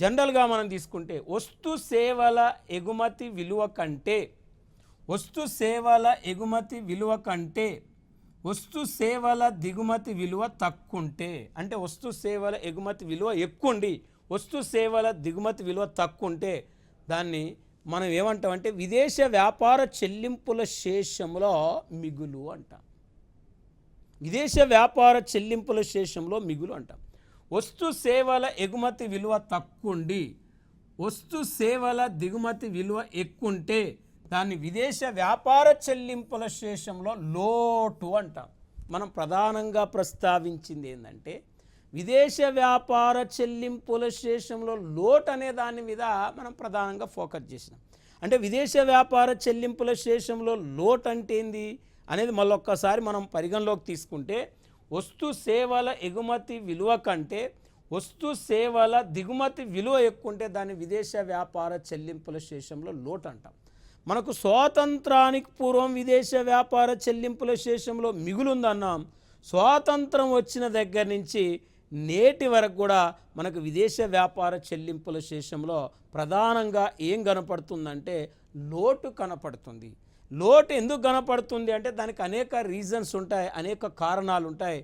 జనరల్గా మనం తీసుకుంటే వస్తు సేవల ఎగుమతి విలువ కంటే వస్తు సేవల ఎగుమతి విలువ కంటే వస్తు సేవల దిగుమతి విలువ తక్కువంటే, అంటే వస్తు సేవల ఎగుమతి విలువ ఎక్కువండి, వస్తు సేవల దిగుమతి విలువ తక్కువంటే దాన్ని మనం ఏమంటామంటే విదేశ వ్యాపార చెల్లింపుల శేషంలో మిగులు అంటాం. విదేశ వ్యాపార చెల్లింపుల శేషంలో మిగులు అంటాం. వస్తు సేవల ఎగుమతి విలువ తక్కువండి, వస్తు సేవల దిగుమతి విలువ ఎక్కువంటే దాన్ని విదేశ వ్యాపార చెల్లింపుల శేషంలో లోటు అంటాం. మనం ప్రధానంగా ప్రస్తావించింది ఏంటంటే విదేశ వ్యాపార చెల్లింపుల శేషంలో లోటు అనే దాని మీద మనం ప్రధానంగా ఫోకస్ చేసినాం. అంటే విదేశ వ్యాపార చెల్లింపుల శేషంలో లోటు అంటే ఏంది అనేది మళ్ళొక్కసారి మనం పరిగణలోకి తీసుకుంటే వస్తు సేవల ఎగుమతి విలువ కంటే వస్తు సేవల దిగుమతి విలువ ఎక్కువ ఉంటే దాన్ని విదేశ వ్యాపార చెల్లింపుల శేషంలో లోటు అంటాం. మనకు స్వాతంత్రానికి పూర్వం విదేశ వ్యాపార చెల్లింపుల శేషంలో మిగులుందన్నాం. స్వాతంత్రం వచ్చిన దగ్గర నుంచి నేటి వరకు కూడా మనకు విదేశ వ్యాపార చెల్లింపుల శేషంలో ప్రధానంగా ఏం కనపడుతుందంటే లోటు కనపడుతుంది. లోటు ఎందుకు కనపడుతుంది అంటే దానికి అనేక రీజన్స్ ఉంటాయి, అనేక కారణాలు ఉంటాయి.